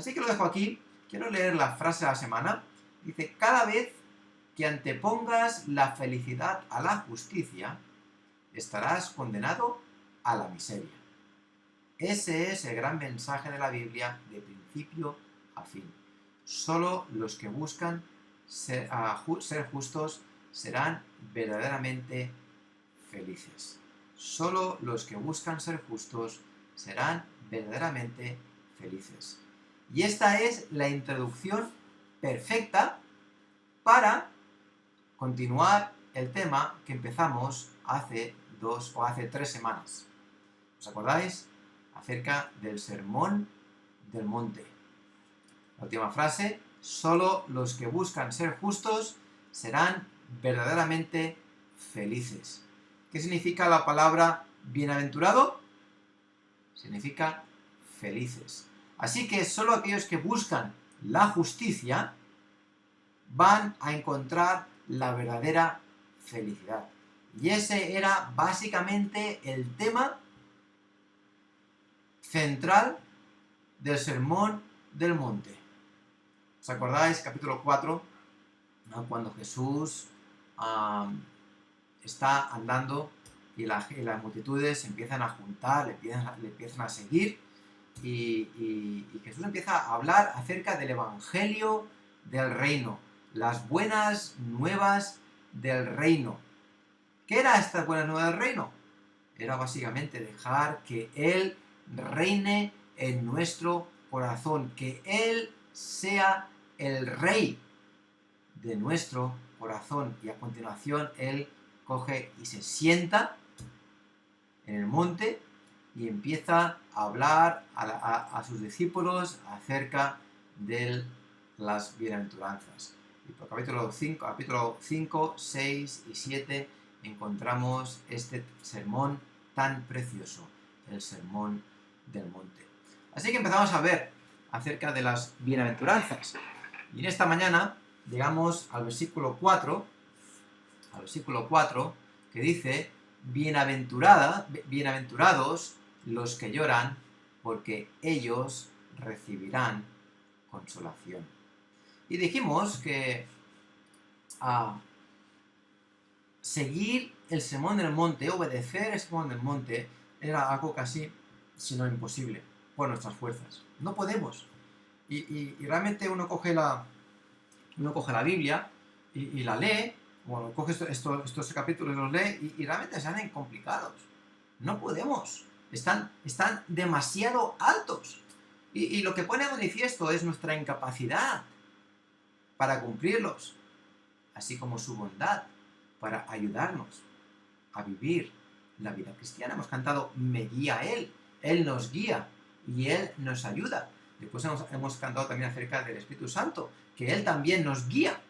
Así que lo dejo aquí. Quiero leer la frase de la semana. Dice, cada vez que antepongas la felicidad a la justicia, estarás condenado a la miseria. Ese es el gran mensaje de la Biblia de principio a fin. Solo los que buscan ser justos serán verdaderamente felices. Solo los que buscan ser justos serán verdaderamente felices. Y esta es la introducción perfecta para continuar el tema que empezamos hace 3 semanas. ¿Os acordáis? Acerca del sermón del monte. La última frase, solo los que buscan ser justos serán verdaderamente felices. ¿Qué significa la palabra bienaventurado? Significa felices. Así que solo aquellos que buscan la justicia van a encontrar la verdadera felicidad. Y ese era básicamente el tema central del Sermón del Monte. ¿Os acordáis? Capítulo 4, ¿no? Cuando Jesús está andando y las multitudes se empiezan a juntar, le empiezan a seguir y Jesús empieza a hablar acerca del Evangelio del Reino, las buenas nuevas del Reino. ¿Qué era esta buena nueva del Reino? Era básicamente dejar que Él reine en nuestro corazón, que Él sea el Rey de nuestro corazón. Y a continuación Él coge y se sienta en el monte y empieza a hablar a sus discípulos acerca de las bienaventuranzas. Y por capítulo 5, 6 y 7 encontramos este sermón tan precioso, el sermón del monte. Así que empezamos a ver acerca de las bienaventuranzas. Y en esta mañana llegamos al versículo 4, que dice, bienaventurados los que lloran, porque ellos recibirán consolación. Y dijimos que seguir el sermón del monte, obedecer el sermón del monte, era algo casi, si no imposible, por nuestras fuerzas. No podemos. Y realmente uno coge la Biblia y la lee, bueno, coge estos capítulos y los lee y realmente se hacen complicados. No podemos. Están demasiado altos. Y lo que pone de manifiesto es nuestra incapacidad para cumplirlos, así como su bondad para ayudarnos a vivir la vida cristiana. Hemos cantado, me guía Él nos guía y Él nos ayuda. Después hemos cantado también acerca del Espíritu Santo, que Él también nos guía.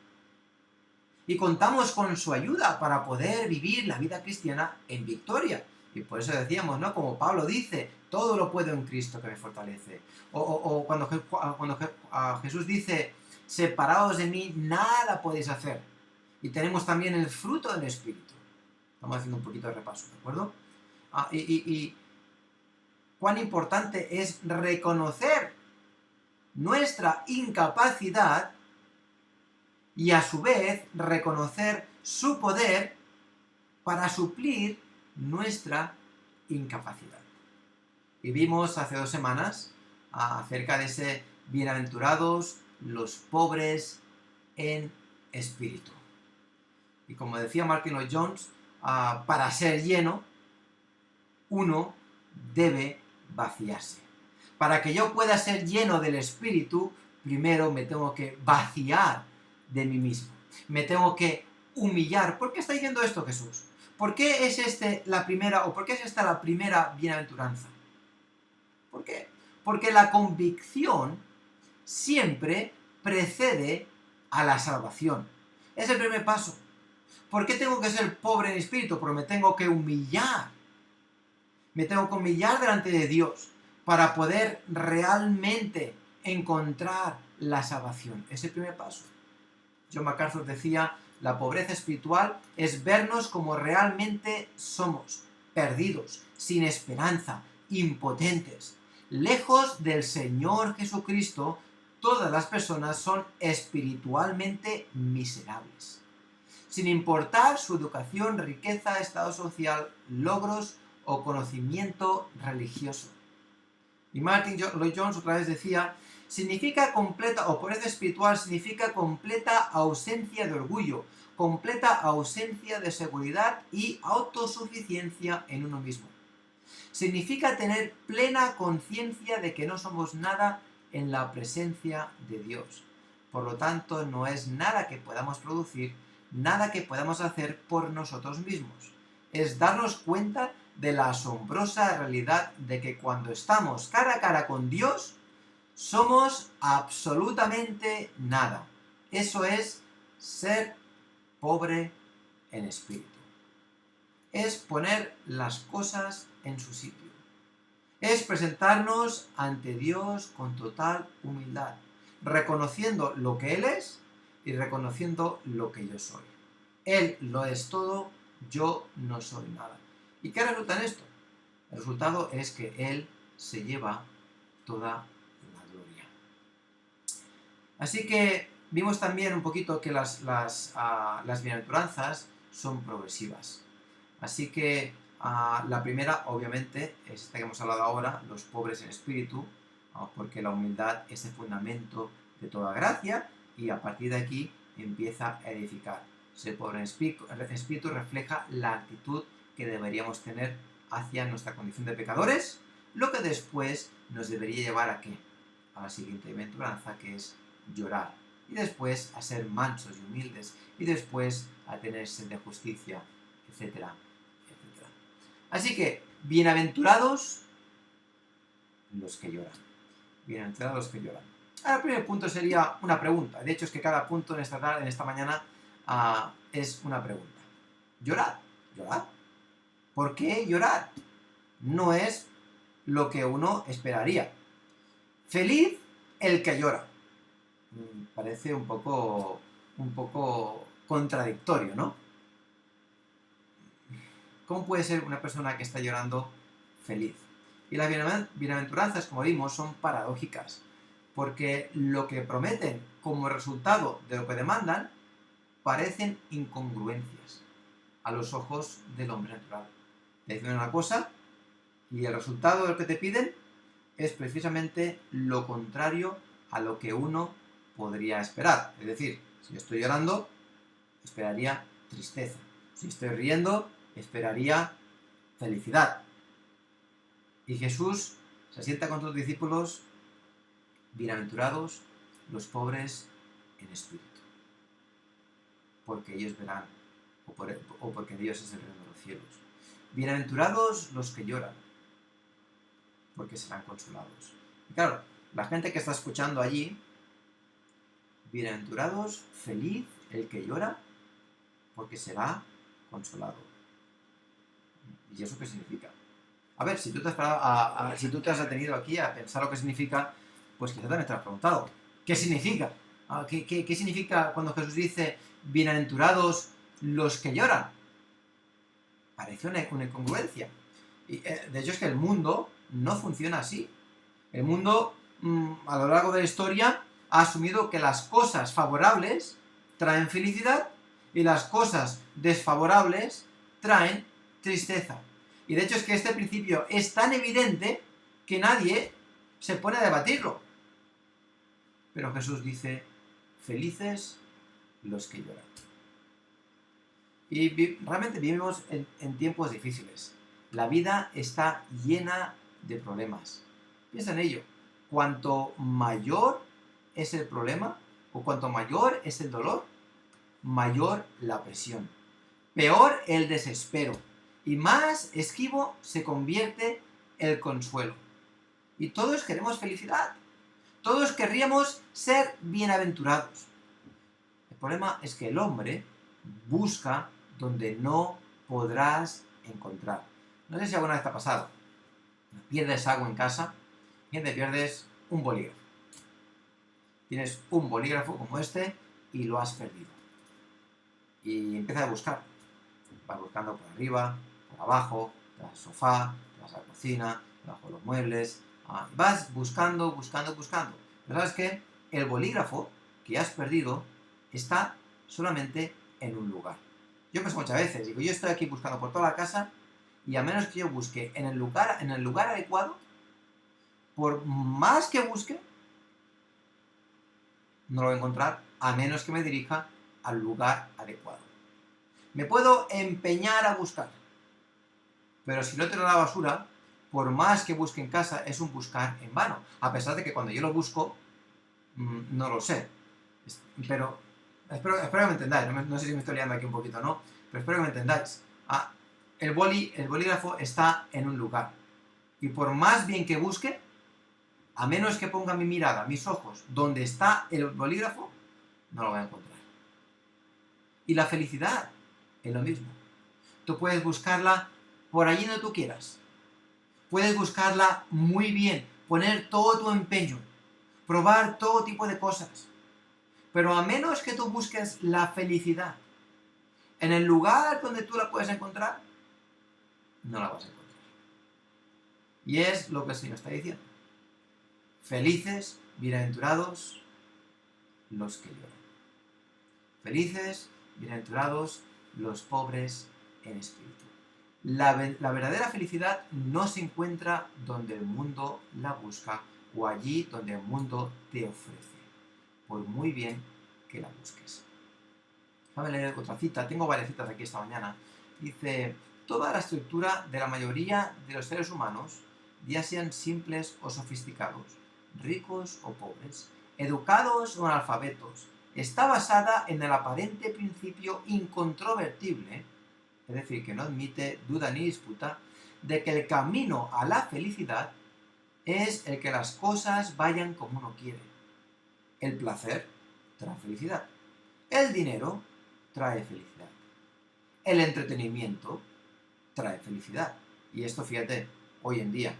Y contamos con su ayuda para poder vivir la vida cristiana en victoria. Y por eso decíamos, ¿no? Como Pablo dice, todo lo puedo en Cristo que me fortalece. O cuando Jesús dice, separados de mí, nada podéis hacer. Y tenemos también el fruto del Espíritu. Estamos haciendo un poquito de repaso, ¿de acuerdo? Y cuán importante es reconocer nuestra incapacidad y a su vez reconocer su poder para suplir nuestra incapacidad. Y vimos hace 2 semanas acerca de ese bienaventurados los pobres en espíritu. Y como decía Martin Lloyd-Jones, para ser lleno, uno debe vaciarse. Para que yo pueda ser lleno del Espíritu, primero me tengo que vaciar de mí mismo. Me tengo que humillar. ¿Por qué está diciendo esto Jesús? ¿Por qué es por qué es esta la primera bienaventuranza? ¿Por qué? Porque la convicción siempre precede a la salvación. Es el primer paso. ¿Por qué tengo que ser pobre en espíritu? Porque me tengo que humillar. Me tengo que humillar delante de Dios para poder realmente encontrar la salvación. Es el primer paso. John MacArthur decía, la pobreza espiritual es vernos como realmente somos, perdidos, sin esperanza, impotentes. Lejos del Señor Jesucristo, todas las personas son espiritualmente miserables, sin importar su educación, riqueza, estado social, logros o conocimiento religioso. Y Martin Lloyd Jones otra vez decía, significa completa, o pobreza espiritual significa completa ausencia de orgullo, completa ausencia de seguridad y autosuficiencia en uno mismo. Significa tener plena conciencia de que no somos nada en la presencia de Dios. Por lo tanto, no es nada que podamos producir, nada que podamos hacer por nosotros mismos. Es darnos cuenta de la asombrosa realidad de que cuando estamos cara a cara con Dios, somos absolutamente nada. Eso es ser pobre en espíritu. Es poner las cosas en su sitio. Es presentarnos ante Dios con total humildad, reconociendo lo que Él es y reconociendo lo que yo soy. Él lo es todo, yo no soy nada. ¿Y qué resulta en esto? El resultado es que Él se lleva toda la gloria. Así que vimos también un poquito que las bienaventuranzas son progresivas. Así que la primera, obviamente, es esta que hemos hablado ahora, los pobres en espíritu, porque la humildad es el fundamento de toda gracia y a partir de aquí empieza a edificar. Ser pobre en espíritu refleja la actitud que deberíamos tener hacia nuestra condición de pecadores, lo que después nos debería llevar ¿a qué? A la siguiente bienaventuranza, que es llorar, y después a ser mansos y humildes, y después a tener sed de justicia, etcétera, etcétera. Así que, bienaventurados los que lloran. Bienaventurados los que lloran. Ahora, el primer punto sería una pregunta. De hecho, es que cada punto en esta mañana es una pregunta. ¿Llorar? ¿Llorar? ¿Por qué llorar? No es lo que uno esperaría. Feliz el que llora. Parece un poco contradictorio, ¿no? ¿Cómo puede ser una persona que está llorando feliz? Y las bienaventuranzas, como vimos, son paradójicas, porque lo que prometen como resultado de lo que demandan parecen incongruencias a los ojos del hombre natural. Te dicen una cosa y el resultado de lo que te piden es precisamente lo contrario a lo que uno podría esperar. Es decir, si estoy llorando, esperaría tristeza. Si estoy riendo, esperaría felicidad. Y Jesús se sienta con sus discípulos, bienaventurados los pobres en espíritu, porque ellos verán, o porque Dios es el reino de los cielos. Bienaventurados los que lloran, porque serán consolados. Y claro, la gente que está escuchando allí, bienaventurados, feliz el que llora, porque será consolado. ¿Y eso qué significa? A ver, si tú te has detenido aquí a pensar lo que significa, pues quizá también te lo has preguntado. ¿Qué significa? ¿Qué significa cuando Jesús dice bienaventurados los que lloran? Parece una incongruencia. Y, de hecho es que el mundo no funciona así. El mundo, a lo largo de la historia, ha asumido que las cosas favorables traen felicidad y las cosas desfavorables traen tristeza. Y de hecho es que este principio es tan evidente que nadie se pone a debatirlo. Pero Jesús dice, felices los que lloran. Y realmente vivimos en tiempos difíciles. La vida está llena de problemas. Piensa en ello. Cuanto mayor es el problema, o cuanto mayor es el dolor, mayor la presión. Peor el desespero. Y más esquivo se convierte el consuelo. Y todos queremos felicidad. Todos querríamos ser bienaventurados. El problema es que el hombre busca donde no podrás encontrar. No sé si alguna vez te ha pasado. Pierdes algo en casa y te pierdes un bolígrafo. Tienes un bolígrafo como este y lo has perdido. Y empiezas a buscar. Vas buscando por arriba, por abajo, tras el sofá, tras la cocina, bajo los muebles, Vas buscando, buscando, buscando. Pero ¿sabes qué? El bolígrafo que has perdido está solamente en un lugar. Yo pienso muchas veces, digo, yo estoy aquí buscando por toda la casa y a menos que yo busque en el lugar adecuado, por más que busque, no lo voy a encontrar a menos que me dirija al lugar adecuado. Me puedo empeñar a buscar, pero si lo tiro a la basura, por más que busque en casa, es un buscar en vano. A pesar de que cuando yo lo busco, no lo sé. Pero espero que me entendáis. No sé si me estoy liando aquí un poquito o no, pero espero que me entendáis. El bolígrafo está en un lugar. Y por más bien que busque, a menos que ponga mi mirada, mis ojos, donde está el bolígrafo, no lo voy a encontrar. Y la felicidad es lo mismo. Tú puedes buscarla por allí donde tú quieras. Puedes buscarla muy bien, poner todo tu empeño, probar todo tipo de cosas. Pero a menos que tú busques la felicidad en el lugar donde tú la puedes encontrar, no la vas a encontrar. Y es lo que el Señor está diciendo. Felices, bienaventurados los que lloran. Felices, bienaventurados los pobres en espíritu. La verdadera felicidad no se encuentra donde el mundo la busca o allí donde el mundo te ofrece, por muy bien que la busques. Déjame leer otra cita, tengo varias citas aquí esta mañana. Dice, toda la estructura de la mayoría de los seres humanos, ya sean simples o sofisticados, ricos o pobres, educados o analfabetos, está basada en el aparente principio incontrovertible, es decir, que no admite duda ni disputa, de que el camino a la felicidad es el que las cosas vayan como uno quiere. El placer trae felicidad. El dinero trae felicidad. El entretenimiento trae felicidad. Y esto, fíjate, hoy en día,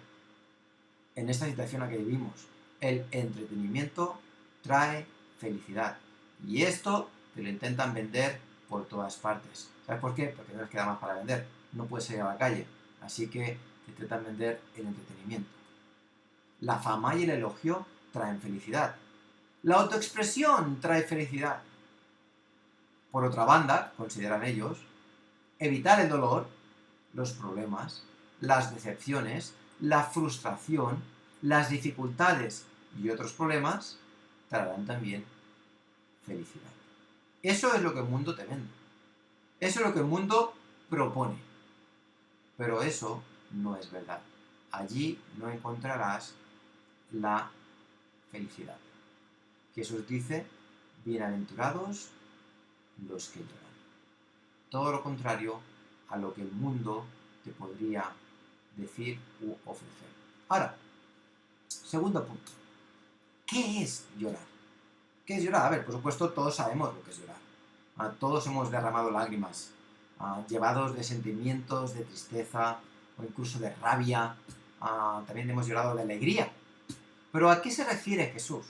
en esta situación en la que vivimos, el entretenimiento trae felicidad. Y esto te lo intentan vender por todas partes. ¿Sabes por qué? Porque no les queda más para vender. No puedes salir a la calle. Así que te intentan vender el entretenimiento. La fama y el elogio traen felicidad. La autoexpresión trae felicidad. Por otra banda, consideran ellos, evitar el dolor, los problemas, las decepciones, la frustración, las dificultades y otros problemas traerán también felicidad. Eso es lo que el mundo te vende. Eso es lo que el mundo propone. Pero eso no es verdad. Allí no encontrarás la felicidad. Jesús dice, bienaventurados los que lloran. Todo lo contrario a lo que el mundo te podría decir u ofrecer. Ahora, segundo punto. ¿Qué es llorar? ¿Qué es llorar? A ver, por supuesto, todos sabemos lo que es llorar. Todos hemos derramado lágrimas, llevados de sentimientos de tristeza o incluso de rabia. También hemos llorado de alegría. Pero ¿a qué se refiere Jesús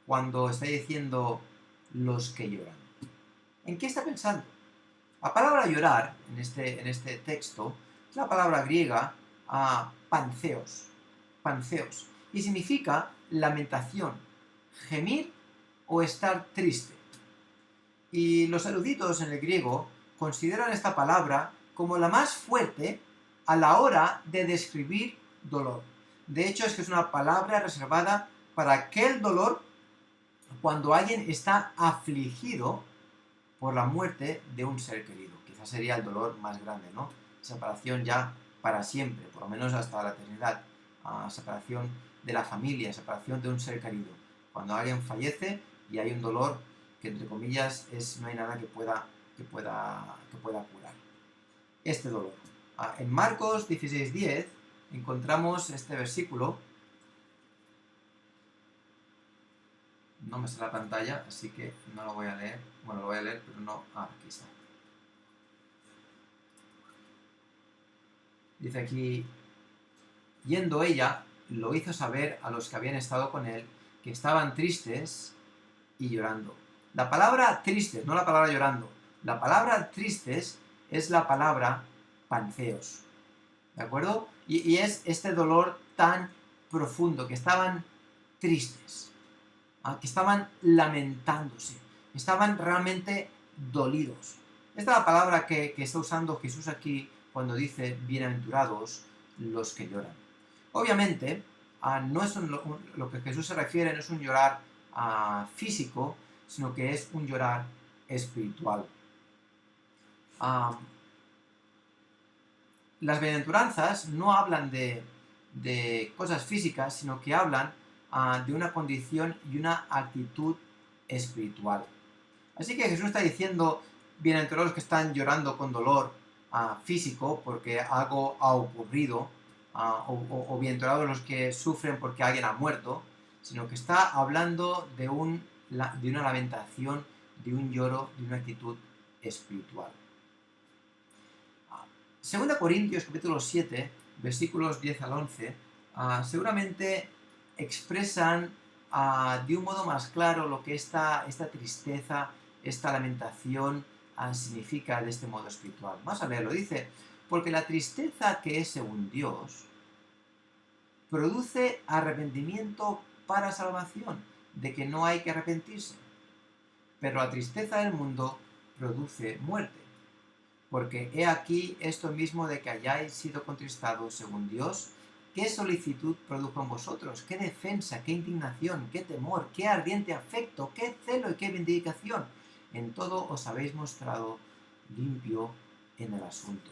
cuando está diciendo los que lloran? ¿En qué está pensando? La palabra llorar, en este texto, es la palabra griega panceos, y significa lamentación, gemir o estar triste. Y los eruditos en el griego consideran esta palabra como la más fuerte a la hora de describir dolor. De hecho, es que es una palabra reservada para aquel dolor cuando alguien está afligido por la muerte de un ser querido. Quizás sería el dolor más grande, ¿no? Separación ya para siempre, por lo menos hasta la eternidad. Separación de la familia, separación de un ser querido. Cuando alguien fallece y hay un dolor que, entre comillas, no hay nada que pueda curar este dolor. En Marcos 16:10 encontramos este versículo. No me sale la pantalla, así que no lo voy a leer. Bueno, lo voy a leer, pero no... aquí está. Dice aquí, yendo ella, lo hizo saber a los que habían estado con él, que estaban tristes y llorando. La palabra tristes, no la palabra llorando. La palabra tristes es la palabra panceos. ¿De acuerdo? Y es este dolor tan profundo, que estaban tristes, que estaban lamentándose, estaban realmente dolidos. Esta es la palabra que está usando Jesús aquí cuando dice bienaventurados los que lloran. Obviamente, no es lo que Jesús se refiere no es un llorar físico, sino que es un llorar espiritual. Las bienaventuranzas no hablan de cosas físicas, sino que hablan de una condición y una actitud espiritual. Así que Jesús está diciendo, bienaventurados los que están llorando con dolor físico porque algo ha ocurrido, o bienaventurados los que sufren porque alguien ha muerto, sino que está hablando de una lamentación, de un lloro, de una actitud espiritual. 2 Corintios capítulo 7, versículos 10 al 11, seguramente expresan de un modo más claro lo que esta tristeza, esta lamentación significa de este modo espiritual. Vamos a leerlo, dice, porque la tristeza que es según Dios produce arrepentimiento para salvación, de que no hay que arrepentirse, pero la tristeza del mundo produce muerte. Porque he aquí esto mismo de que hayáis sido contristados según Dios, ¿qué solicitud produjo en vosotros? ¿Qué defensa? ¿Qué indignación? ¿Qué temor? ¿Qué ardiente afecto? ¿Qué celo y qué vindicación? En todo os habéis mostrado limpio en el asunto.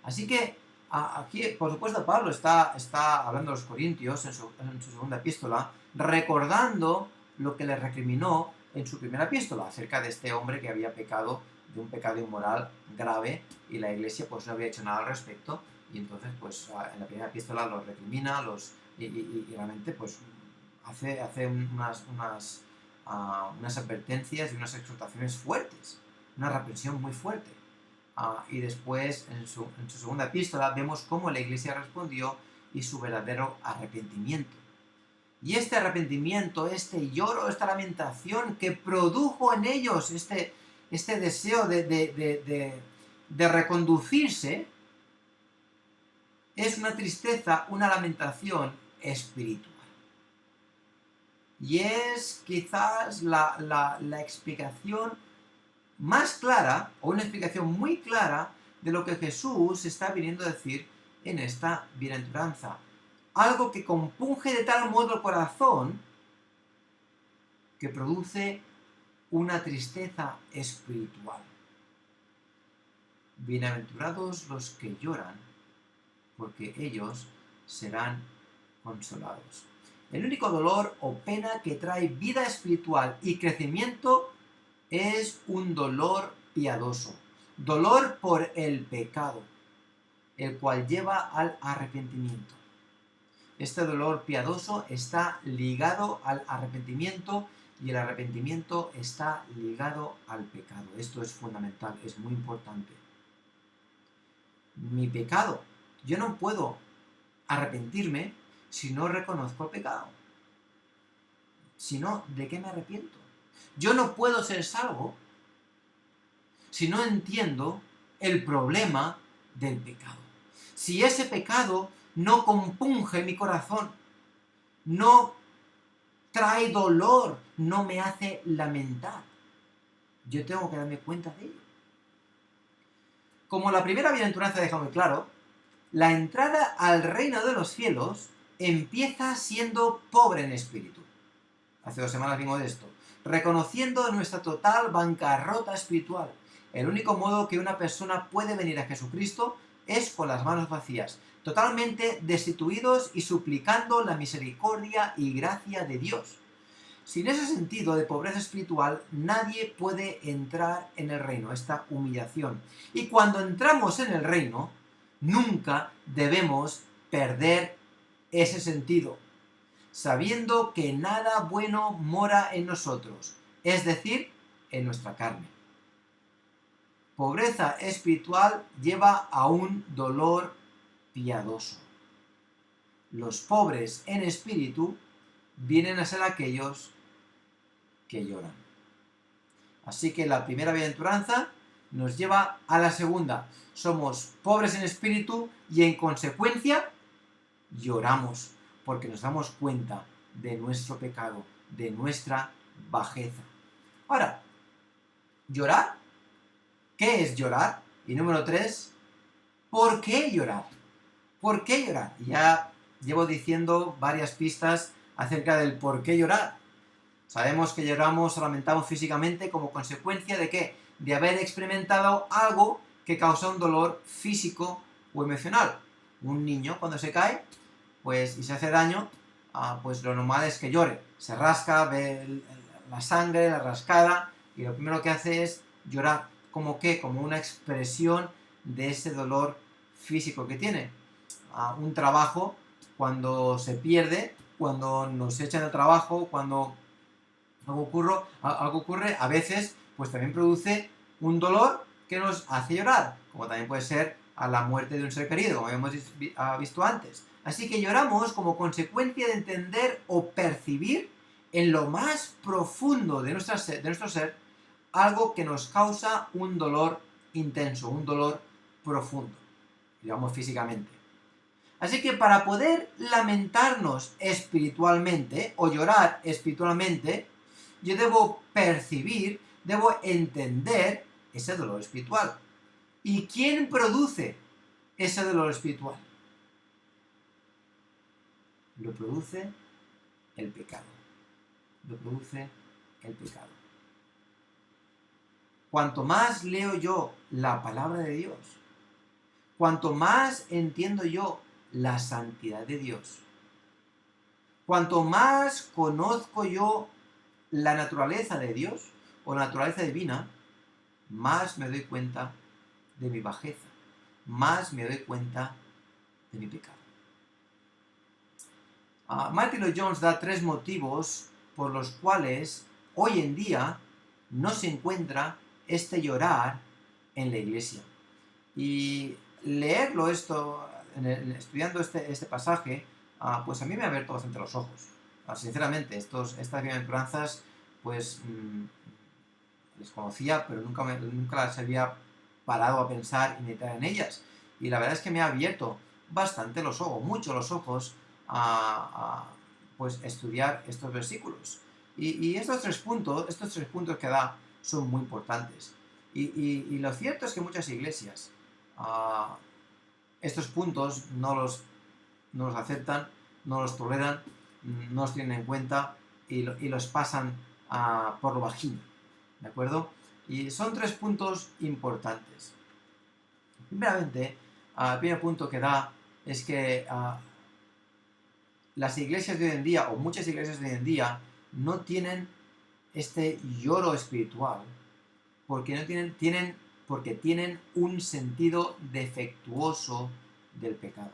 Así que aquí, por supuesto, Pablo está hablando a los corintios en su segunda epístola, recordando lo que le recriminó en su primera epístola, acerca de este hombre que había pecado de un pecado inmoral grave y la iglesia pues no había hecho nada al respecto, y entonces pues en la primera epístola los recrimina y realmente pues hace unas advertencias y unas exhortaciones fuertes, una reprensión muy fuerte. Y después en su segunda epístola vemos cómo la iglesia respondió y su verdadero arrepentimiento. Y este arrepentimiento, este lloro, esta lamentación que produjo en ellos este deseo de reconducirse, es una tristeza, una lamentación espiritual. Y es quizás la explicación más clara, o una explicación muy clara, de lo que Jesús está viniendo a decir en esta bienaventuranza. Algo que compunge de tal modo el corazón que produce una tristeza espiritual. Bienaventurados los que lloran, porque ellos serán consolados. El único dolor o pena que trae vida espiritual y crecimiento es un dolor piadoso, dolor por el pecado, el cual lleva al arrepentimiento. Este dolor piadoso está ligado al arrepentimiento y el arrepentimiento está ligado al pecado. Esto es fundamental, es muy importante. Mi pecado, yo no puedo arrepentirme si no reconozco el pecado. Si no, ¿de qué me arrepiento? Yo no puedo ser salvo si no entiendo el problema del pecado. Si ese pecado no compunge mi corazón, no trae dolor, no me hace lamentar, yo tengo que darme cuenta de ello. Como la primera bienaventuranza deja muy claro, la entrada al reino de los cielos empieza siendo pobre en espíritu. Hace 2 semanas vimos de esto. Reconociendo nuestra total bancarrota espiritual. El único modo que una persona puede venir a Jesucristo es con las manos vacías, totalmente destituidos y suplicando la misericordia y gracia de Dios. Sin ese sentido de pobreza espiritual, nadie puede entrar en el reino, esta humillación. Y cuando entramos en el reino, nunca debemos perder ese sentido, sabiendo que nada bueno mora en nosotros, es decir, en nuestra carne. Pobreza espiritual lleva a un dolor piadoso. Los pobres en espíritu vienen a ser aquellos que lloran. Así que la primera bienaventuranza nos lleva a la segunda. Somos pobres en espíritu y en consecuencia lloramos porque nos damos cuenta de nuestro pecado, de nuestra bajeza. Ahora, ¿llorar? ¿Qué es llorar? Y número 3, ¿por qué llorar? ¿Por qué llorar? Y ya llevo diciendo varias pistas acerca del por qué llorar. Sabemos que lloramos o lamentamos físicamente como consecuencia de ¿qué? De haber experimentado algo que causa un dolor físico o emocional. Un niño cuando se cae pues, y se hace daño, pues lo normal es que llore. Se rasca, ve la sangre, la rascada, y lo primero que hace es llorar. ¿Como qué? Como una expresión de ese dolor físico que tiene. Un trabajo, cuando se pierde, cuando nos echan el trabajo, cuando algo ocurre, a veces pues también produce un dolor que nos hace llorar, como también puede ser a la muerte de un ser querido, como hemos visto antes. Así que lloramos como consecuencia de entender o percibir en lo más profundo de nuestro ser algo que nos causa un dolor intenso, un dolor profundo, digamos físicamente. Así que para poder lamentarnos espiritualmente o llorar espiritualmente, yo debo percibir, debo entender ese dolor espiritual. ¿Y quién produce ese dolor espiritual? Lo produce el pecado. Lo produce el pecado. Cuanto más leo yo la palabra de Dios, cuanto más entiendo yo la santidad de Dios, cuanto más conozco yo la naturaleza de Dios o la naturaleza divina, más me doy cuenta de mi bajeza, más me doy cuenta de mi pecado. Martin Lloyd-Jones da 3 motivos por los cuales hoy en día no se encuentra este llorar en la iglesia. Y leerlo esto, estudiando este pasaje, pues a mí me ha abierto bastante los ojos. Sinceramente, estas bienaventuranzas, pues les conocía, pero nunca las había parado a pensar y meditar en ellas. Y la verdad es que me ha abierto bastante los ojos, mucho los ojos, pues estudiar estos versículos. Y estos tres puntos que da son muy importantes. Y lo cierto es que muchas iglesias estos puntos no los aceptan, no los toleran, no los tienen en cuenta y los pasan por lo bajino, ¿de acuerdo? Y son 3 puntos importantes. Primeramente, el primer punto que da es que las iglesias de hoy en día, o muchas iglesias de hoy en día, no tienen este lloro espiritual, porque tienen un sentido defectuoso del pecado.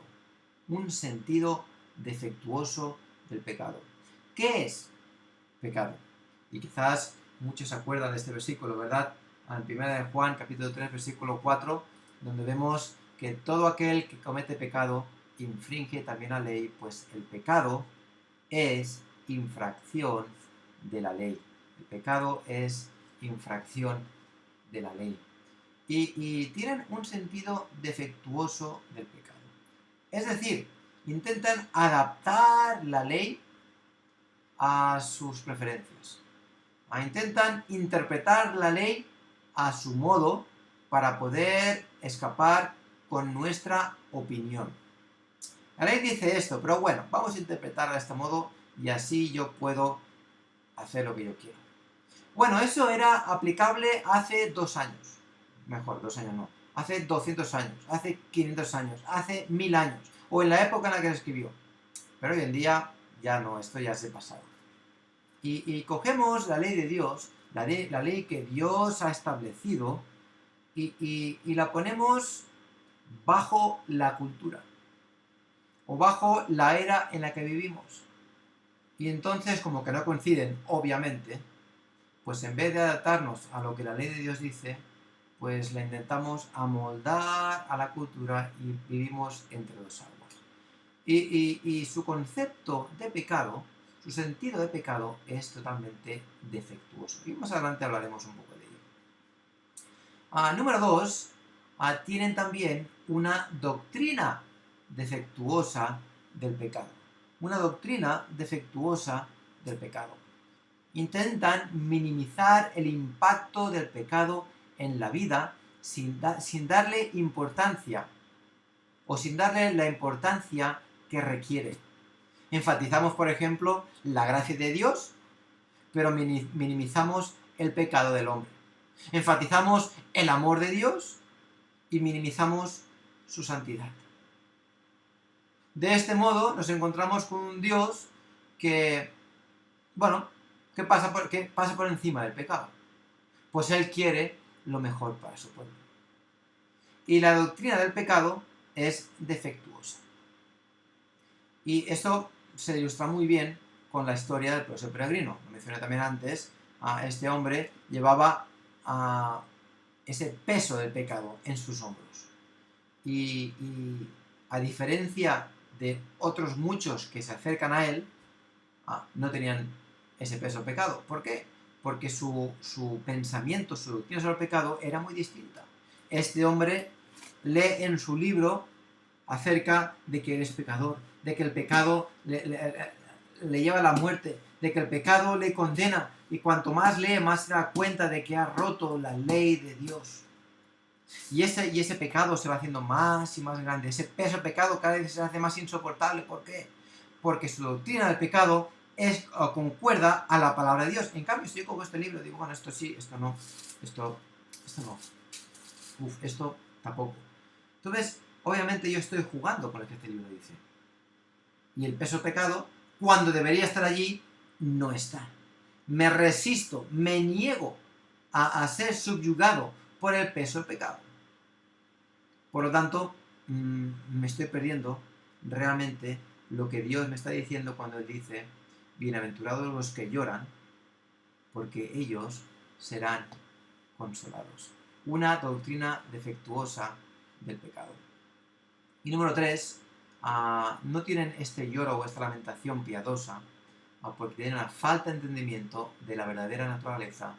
Un sentido defectuoso del pecado. ¿Qué es pecado? Y quizás muchos se acuerdan de este versículo, ¿verdad? En 1 de Juan, capítulo 3, versículo 4, donde vemos que todo aquel que comete pecado infringe también la ley, pues el pecado es infracción de la ley. El pecado es infracción de la ley. Y tienen un sentido defectuoso del pecado. Es decir, intentan adaptar la ley a sus preferencias. Intentan interpretar la ley a su modo para poder escapar con nuestra opinión. La ley dice esto, pero bueno, vamos a interpretarla de este modo y así yo puedo hacer lo que yo quiero. Bueno, eso era aplicable hace 2 años. Mejor, 2 años no. Hace 200 años, hace 500 años, hace 1000 años, o en la época en la que se escribió. Pero hoy en día ya no, esto ya se ha pasado. Y cogemos la ley de Dios, la ley que Dios ha establecido, y la ponemos bajo la cultura, o bajo la era en la que vivimos. Y entonces, como que no coinciden, obviamente, pues en vez de adaptarnos a lo que la ley de Dios dice, pues la intentamos amoldar a la cultura y vivimos entre 2 aguas. Y su concepto de pecado, su sentido de pecado es totalmente defectuoso. Y más adelante hablaremos un poco de ello. Número 2, tienen también una doctrina defectuosa del pecado. Una doctrina defectuosa del pecado. Intentan minimizar el impacto del pecado en la vida sin darle importancia, o sin darle la importancia que requiere. Enfatizamos, por ejemplo, la gracia de Dios, pero minimizamos el pecado del hombre. Enfatizamos el amor de Dios y minimizamos su santidad. De este modo nos encontramos con un Dios que, bueno, que pasa por encima del pecado. Pues Él quiere lo mejor para su pueblo. Y la doctrina del pecado es defectuosa. Y esto se ilustra muy bien con la historia del profesor peregrino. Lo mencioné también antes. Este hombre llevaba ese peso del pecado en sus hombros. Y a diferencia de otros muchos que se acercan a él, no tenían ese peso del pecado. ¿Por qué? Porque su pensamiento, su doctrina sobre el pecado era muy distinta. Este hombre lee en su libro acerca de que él es pecador, de que el pecado le lleva a la muerte, de que el pecado le condena, y cuanto más lee, más se da cuenta de que ha roto la ley de Dios. Y ese pecado se va haciendo más y más grande. Ese peso del pecado cada vez se hace más insoportable. ¿Por qué? Porque su doctrina del pecado concuerda a la palabra de Dios. En cambio, si yo cojo este libro y digo, bueno, esto sí, esto no, esto no, esto tampoco. Entonces, obviamente yo estoy jugando con lo que este libro dice. Y el peso del pecado, cuando debería estar allí, no está. Me resisto, me niego a ser subyugado por el peso del pecado. Por lo tanto, me estoy perdiendo realmente lo que Dios me está diciendo cuando Él dice: bienaventurados los que lloran, porque ellos serán consolados. Una doctrina defectuosa del pecado. Y número 3, no tienen este lloro o esta lamentación piadosa porque tienen una falta de entendimiento de la verdadera naturaleza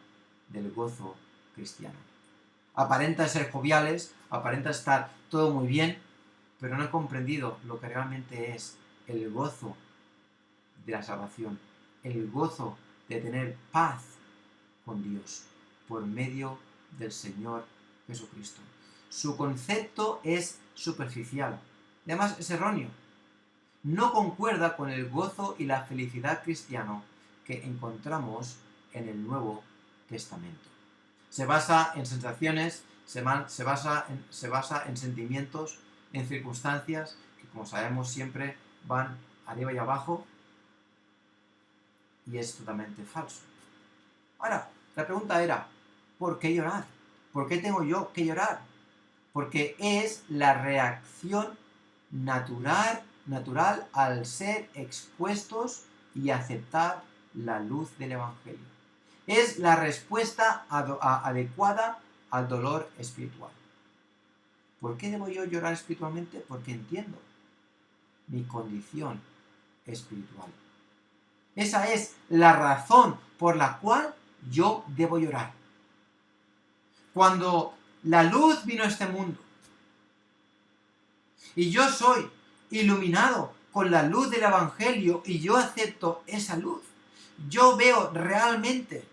del gozo cristiano. Aparentan ser joviales, aparentan estar todo muy bien, pero no han comprendido lo que realmente es el gozo de la salvación, el gozo de tener paz con Dios por medio del Señor Jesucristo. Su concepto es superficial, además es erróneo. No concuerda con el gozo y la felicidad cristiano que encontramos en el Nuevo Testamento. Se basa en sensaciones, se basa en sentimientos, en circunstancias que, como sabemos, siempre van arriba y abajo, y es totalmente falso. Ahora, la pregunta era, ¿por qué llorar? ¿Por qué tengo yo que llorar? Porque es la reacción natural al ser expuestos y aceptar la luz del Evangelio. Es la respuesta adecuada al dolor espiritual. ¿Por qué debo yo llorar espiritualmente? Porque entiendo mi condición espiritual. Esa es la razón por la cual yo debo llorar. Cuando la luz vino a este mundo y yo soy iluminado con la luz del Evangelio y yo acepto esa luz, yo veo realmente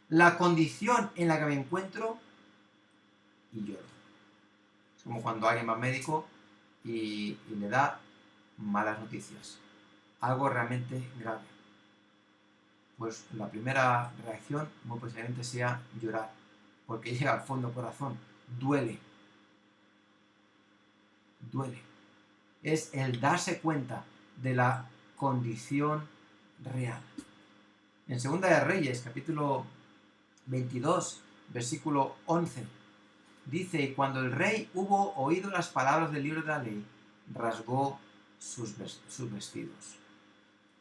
la condición en la que me encuentro y lloro. Es como cuando alguien va al médico y le da malas noticias, algo realmente grave. Pues la primera reacción muy posiblemente sea llorar, porque llega al fondo del corazón, duele. Es el darse cuenta de la condición real. En 2 de Reyes, capítulo 22, versículo 11, dice: y cuando el rey hubo oído las palabras del libro de la ley, rasgó sus vestidos.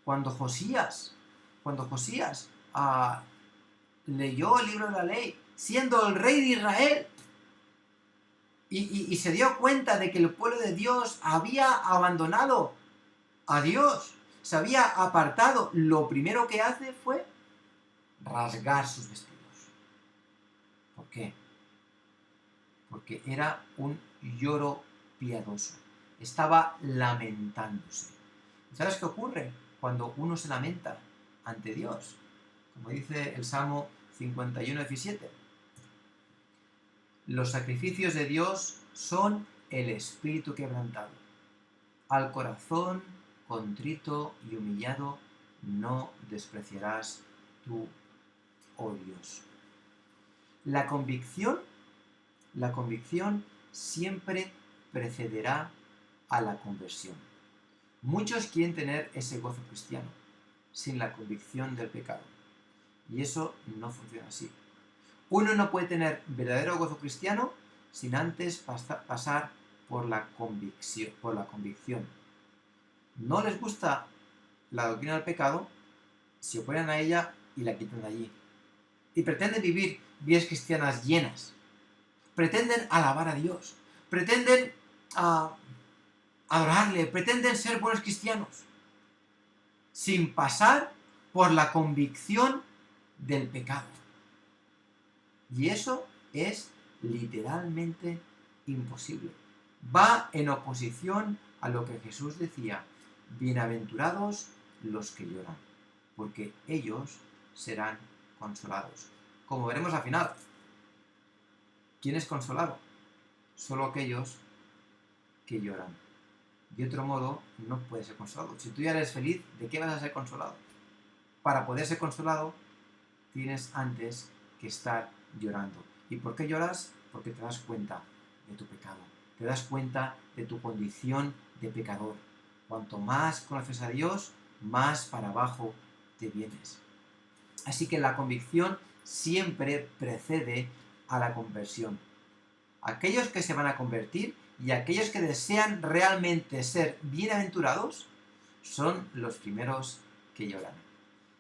Cuando Josías leyó el libro de la ley, siendo el rey de Israel, y se dio cuenta de que el pueblo de Dios había abandonado a Dios, se había apartado, lo primero que hace fue rasgar sus vestidos. ¿Por qué? Porque era un lloro piadoso. Estaba lamentándose. ¿Sabes qué ocurre cuando uno se lamenta ante Dios? Como dice el Salmo 51:17. Los sacrificios de Dios son el espíritu quebrantado. Al corazón contrito y humillado no despreciarás tú, oh Dios. La convicción siempre precederá a la conversión. Muchos quieren tener ese gozo cristiano sin la convicción del pecado. Y eso no funciona así. Uno no puede tener verdadero gozo cristiano sin antes pasar por la convicción. No les gusta la doctrina del pecado, se oponen a ella y la quitan de allí. Y pretenden vivir vidas cristianas llenas. Pretenden alabar a Dios. Pretenden adorarle. Pretenden ser buenos cristianos. Sin pasar por la convicción del pecado. Y eso es literalmente imposible. Va en oposición a lo que Jesús decía: bienaventurados los que lloran, porque ellos serán consolados. Como veremos al final, ¿quién es consolado? Solo aquellos que lloran. De otro modo, no puedes ser consolado. Si tú ya eres feliz, ¿de qué vas a ser consolado? Para poder ser consolado, tienes antes que estar llorando. ¿Y por qué lloras? Porque te das cuenta de tu pecado. Te das cuenta de tu condición de pecador. Cuanto más conoces a Dios, más para abajo te vienes. Así que la convicción siempre precede a la conversión. Aquellos que se van a convertir y aquellos que desean realmente ser bienaventurados son los primeros que lloran.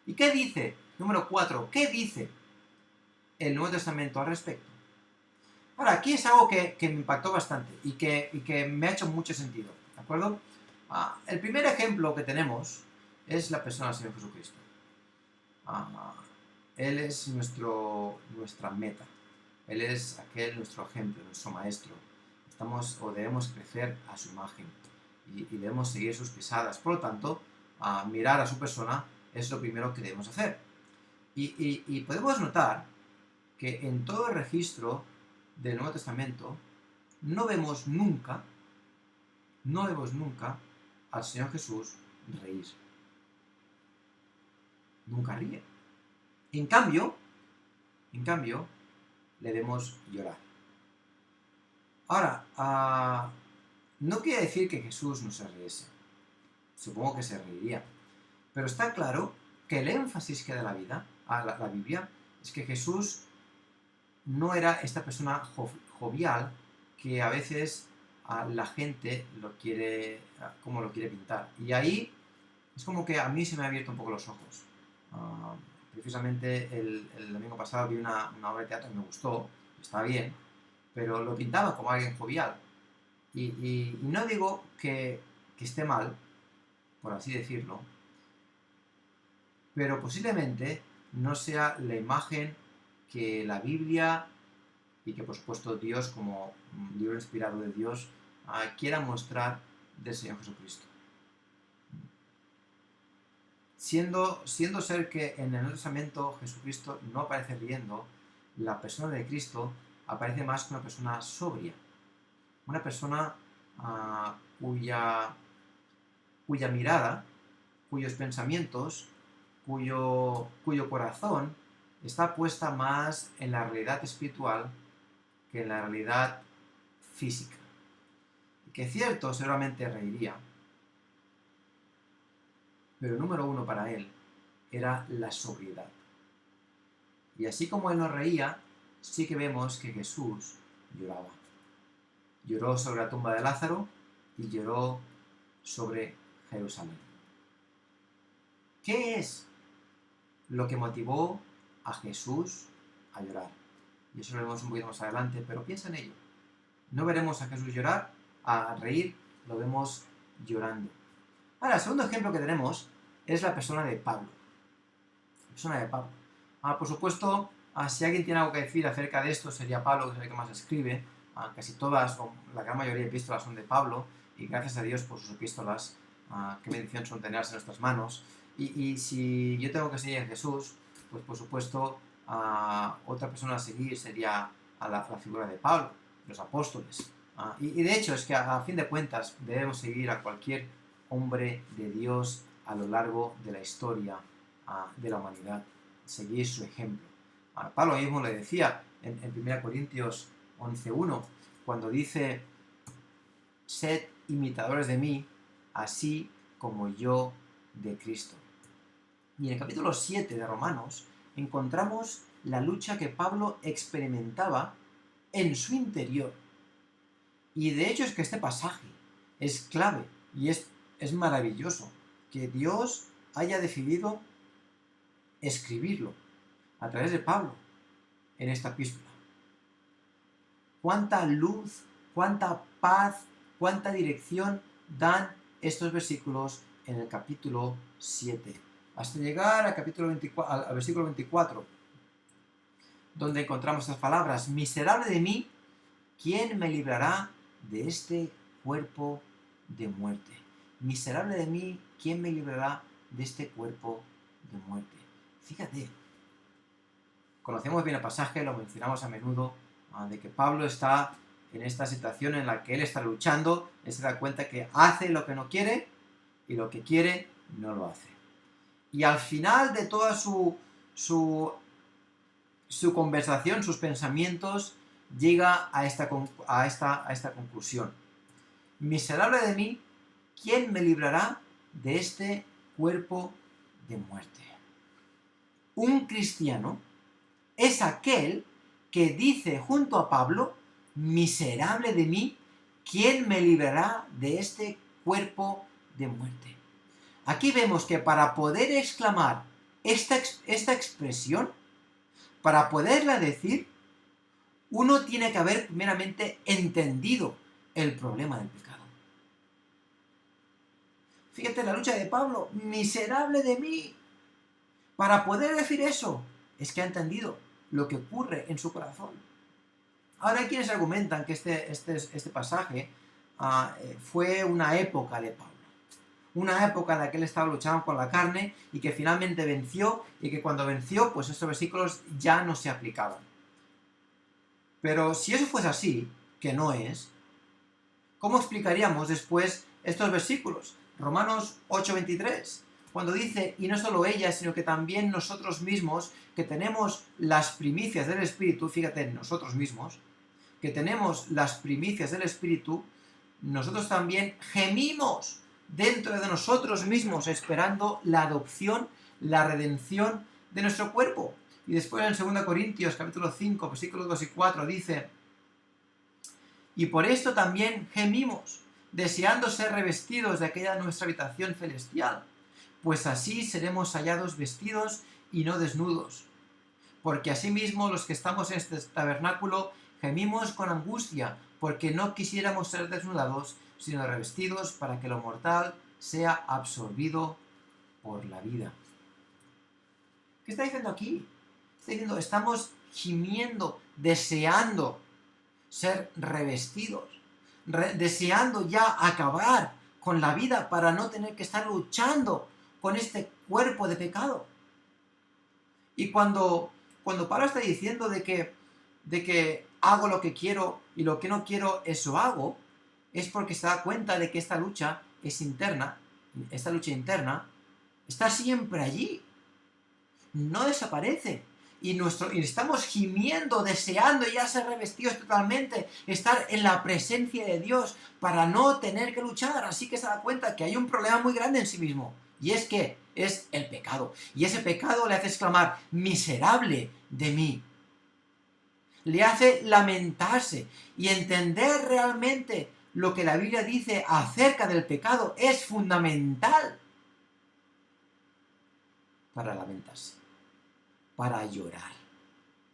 ¿Y qué dice? Número 4. ¿Qué dice el Nuevo Testamento al respecto? Ahora, aquí es algo que me impactó bastante y que me ha hecho mucho sentido, ¿de acuerdo? El primer ejemplo que tenemos es la persona del Señor Jesucristo. Él es nuestra meta. Él es nuestro ejemplo, nuestro maestro. Debemos crecer a su imagen y debemos seguir sus pisadas. Por lo tanto, mirar a su persona es lo primero que debemos hacer. Y podemos notar que en todo el registro del Nuevo Testamento no vemos nunca al Señor Jesús reír. Nunca ríe. En cambio, le vemos llorar. Ahora, no quiere decir que Jesús no se riese. Supongo que se reiría. Pero está claro que el énfasis que da la Biblia, es que Jesús no era esta persona jovial que a veces la gente lo quiere pintar. Y ahí es como que a mí se me han abierto un poco los ojos. Precisamente el domingo pasado vi una obra de teatro que me gustó, estaba bien, pero lo pintaba como alguien jovial. Y no digo que esté mal, por así decirlo, pero posiblemente no sea la imagen que la Biblia y que por supuesto Dios, como un libro inspirado de Dios, quiera mostrar del Señor Jesucristo. Siendo ser que en el Nuevo Testamento Jesucristo no aparece riendo, la persona de Cristo aparece más como una persona sobria, una persona cuya mirada, cuyos pensamientos, cuyo corazón está puesta más en la realidad espiritual que en la realidad física. Y que cierto, seguramente reiría, pero número uno para él era la sobriedad. Y así como él no reía, sí que vemos que Jesús lloraba. Lloró sobre la tumba de Lázaro y lloró sobre Jerusalén. ¿Qué es lo que motivó a Jesús a llorar? Y eso lo veremos un poquito más adelante, pero piensa en ello. No veremos a Jesús llorar, a reír, lo vemos llorando. Ahora, el segundo ejemplo que tenemos es la persona de Pablo. Por supuesto, si alguien tiene algo que decir acerca de esto, sería Pablo, que es el que más escribe. Casi todas, o la gran mayoría de epístolas son de Pablo, y gracias a Dios por sus epístolas, qué bendición son tenerlas en nuestras manos. Y si yo tengo que seguir a Jesús, pues por supuesto, otra persona a seguir sería a la figura de Pablo, los apóstoles. Y de hecho es que a fin de cuentas debemos seguir a cualquier hombre de Dios a lo largo de la historia de la humanidad, seguir su ejemplo. Pablo mismo le decía en 1 Corintios 11:1, cuando dice: sed imitadores de mí, así como yo de Cristo. Y en el capítulo 7 de Romanos encontramos la lucha que Pablo experimentaba en su interior. Y de hecho es que este pasaje es clave y es maravilloso que Dios haya decidido escribirlo a través de Pablo en esta epístola. Cuánta luz, cuánta paz, cuánta dirección dan estos versículos en el capítulo 7. Hasta llegar al capítulo 24, al versículo 24, donde encontramos estas palabras: miserable de mí, ¿quién me librará de este cuerpo de muerte? Miserable de mí, ¿quién me librará de este cuerpo de muerte? Fíjate, conocemos bien el pasaje, lo mencionamos a menudo, de que Pablo está en esta situación en la que él está luchando, él se da cuenta que hace lo que no quiere y lo que quiere no lo hace. Y al final de toda su conversación, sus pensamientos, llega a esta conclusión: miserable de mí, ¿quién me librará de este cuerpo de muerte? Un cristiano es aquel que dice junto a Pablo: miserable de mí, ¿quién me librará de este cuerpo de muerte? Aquí vemos que para poder exclamar esta expresión, para poderla decir, uno tiene que haber primeramente entendido el problema del pecado. Fíjate la lucha de Pablo: miserable de mí. Para poder decir eso, es que ha entendido lo que ocurre en su corazón. Ahora hay quienes argumentan que este pasaje fue una época de Pablo. Una época en la que él estaba luchando con la carne y que finalmente venció, y que cuando venció, pues estos versículos ya no se aplicaban. Pero si eso fuese así, que no es, ¿cómo explicaríamos después estos versículos? Romanos 8:23, cuando dice: y no solo ella, sino que también nosotros mismos, que tenemos las primicias del Espíritu, fíjate, nosotros mismos, que tenemos las primicias del Espíritu, nosotros también gemimos dentro de nosotros mismos, esperando la adopción, la redención de nuestro cuerpo. Y después en 2 Corintios capítulo 5, versículos 2 y 4 dice: y por esto también gemimos, deseando ser revestidos de aquella nuestra habitación celestial, pues así seremos hallados vestidos y no desnudos. Porque asimismo los que estamos en este tabernáculo gemimos con angustia, porque no quisiéramos ser desnudados, sino revestidos, para que lo mortal sea absorbido por la vida. ¿Qué está diciendo aquí? Está diciendo: estamos gimiendo, deseando ser revestidos, deseando ya acabar con la vida para no tener que estar luchando con este cuerpo de pecado. Y cuando Pablo está diciendo de que hago lo que quiero y lo que no quiero, eso hago, es porque se da cuenta de que esta lucha es interna, esta lucha interna está siempre allí, no desaparece. Y estamos gimiendo, deseando ya ser revestidos totalmente, estar en la presencia de Dios para no tener que luchar. Así que se da cuenta que hay un problema muy grande en sí mismo, y es que es el pecado. Y ese pecado le hace exclamar: miserable de mí. Le hace lamentarse y entender realmente lo que la Biblia dice acerca del pecado es fundamental para lamentarse, para llorar.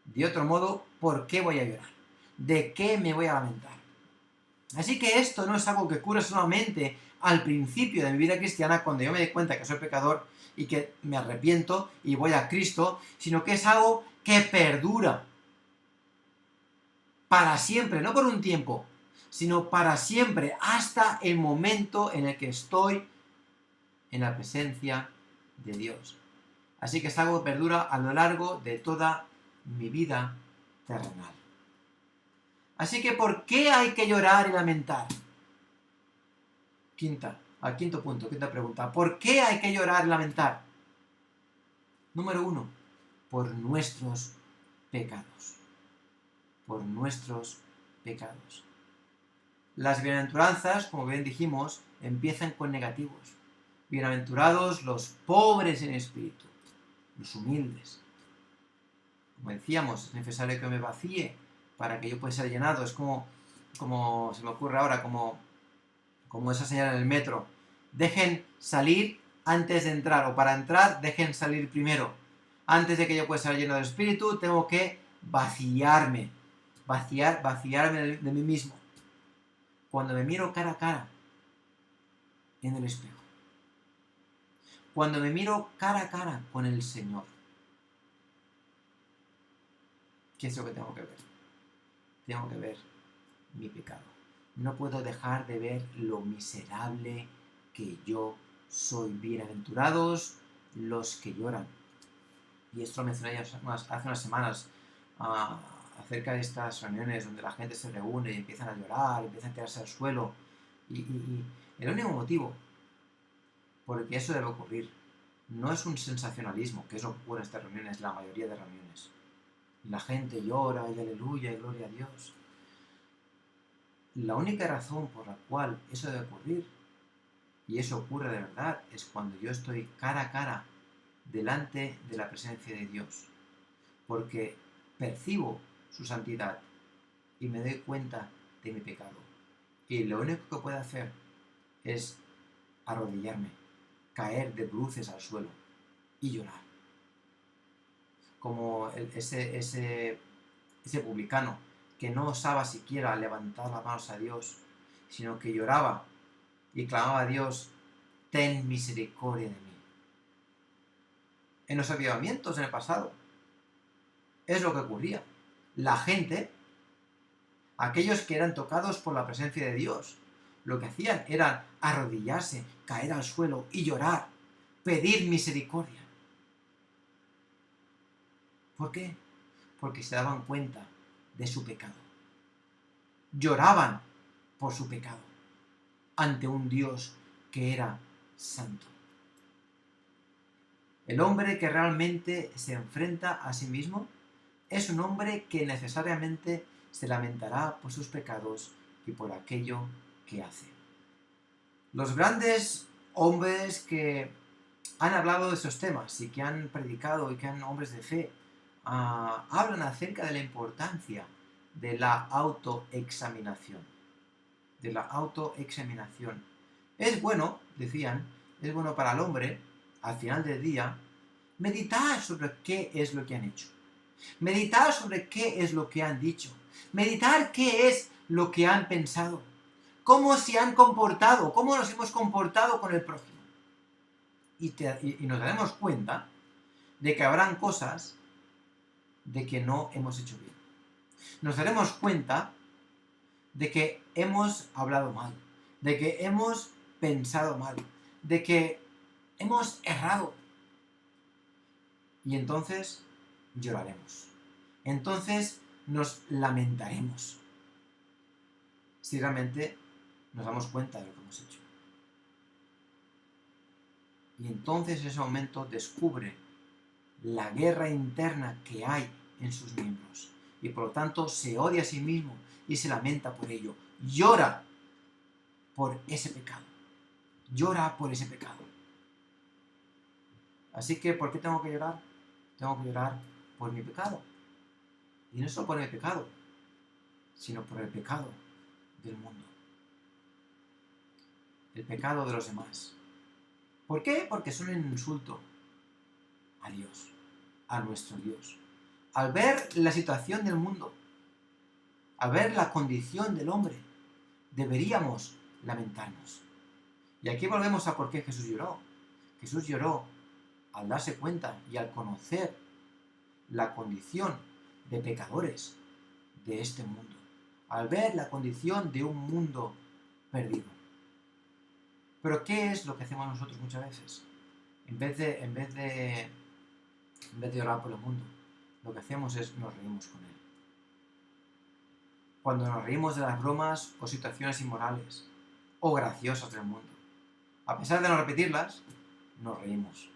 De otro modo, ¿por qué voy a llorar? ¿De qué me voy a lamentar? Así que esto no es algo que ocurre solamente al principio de mi vida cristiana, cuando yo me doy cuenta que soy pecador y que me arrepiento y voy a Cristo, sino que es algo que perdura para siempre, no por un tiempo, sino para siempre, hasta el momento en el que estoy en la presencia de Dios. Así que es algo que perdura a lo largo de toda mi vida terrenal. Así que, ¿por qué hay que llorar y lamentar? Quinto punto, quinta pregunta. ¿Por qué hay que llorar y lamentar? Número 1. Por nuestros pecados. Por nuestros pecados. Las bienaventuranzas, como bien dijimos, empiezan con negativos. Bienaventurados los pobres en espíritu, los humildes. Como decíamos, es necesario que me vacíe para que yo pueda ser llenado. Es como se me ocurre ahora, como esa señal en el metro. Dejen salir antes de entrar, o para entrar, dejen salir primero. Antes de que yo pueda ser lleno del espíritu, tengo que vaciarme. Vaciarme de mí mismo. Cuando me miro cara a cara en el espejo. Cuando me miro cara a cara con el Señor. ¿Qué es lo que tengo que ver? Tengo que ver mi pecado. No puedo dejar de ver lo miserable que yo soy. Bienaventurados los que lloran. Y esto lo mencioné hace unas semanas acerca de estas reuniones donde la gente se reúne y empiezan a llorar, empiezan a tirarse al suelo. Y el único motivo por el que eso debe ocurrir no es un sensacionalismo, que es lo que ocurre en estas reuniones, la mayoría de reuniones. La gente llora y aleluya y gloria a Dios. La única razón por la cual eso debe ocurrir, y eso ocurre de verdad, es cuando yo estoy cara a cara delante de la presencia de Dios, porque percibo su santidad y me doy cuenta de mi pecado. Y lo único que puedo hacer es arrodillarme, caer de bruces al suelo y llorar. Como ese publicano que no osaba siquiera levantar las manos a Dios, sino que lloraba y clamaba a Dios: ten misericordia de mí. En los avivamientos en el pasado es lo que ocurría. La gente, aquellos que eran tocados por la presencia de Dios, lo que hacían era arrodillarse, caer al suelo y llorar, pedir misericordia. ¿Por qué? Porque se daban cuenta de su pecado. Lloraban por su pecado ante un Dios que era santo. El hombre que realmente se enfrenta a sí mismo es un hombre que necesariamente se lamentará por sus pecados y por aquello que hace. Los grandes hombres que han hablado de estos temas y que han predicado y que han hombres de fe, hablan acerca de la importancia de la autoexaminación. De la autoexaminación. Es bueno, decían, es bueno para el hombre, al final del día, meditar sobre qué es lo que han hecho. Meditar sobre qué es lo que han dicho. Meditar qué es lo que han pensado. Cómo se han comportado, cómo nos hemos comportado con el prójimo. Y nos daremos cuenta de que habrán cosas de que no hemos hecho bien. Nos daremos cuenta de que hemos hablado mal, de que hemos pensado mal, de que hemos errado. Y entonces lloraremos. Entonces nos lamentaremos. Si realmente nos damos cuenta de lo que hemos hecho. Y entonces en ese momento descubre la guerra interna que hay en sus miembros. Y por lo tanto se odia a sí mismo y se lamenta por ello. Llora por ese pecado. Llora por ese pecado. Así que, ¿por qué tengo que llorar? Tengo que llorar por mi pecado. Y no solo por mi pecado, sino por el pecado del mundo. El pecado de los demás. ¿Por qué? Porque son un insulto a Dios, a nuestro Dios. Al ver la situación del mundo, al ver la condición del hombre, deberíamos lamentarnos. Y aquí volvemos a por qué Jesús lloró. Jesús lloró al darse cuenta y al conocer la condición de pecadores de este mundo. Al ver la condición de un mundo perdido. Pero ¿qué es lo que hacemos nosotros muchas veces? En vez de orar por el mundo, lo que hacemos es nos reímos con él. Cuando nos reímos de las bromas o situaciones inmorales o graciosas del mundo, a pesar de no repetirlas, nos reímos.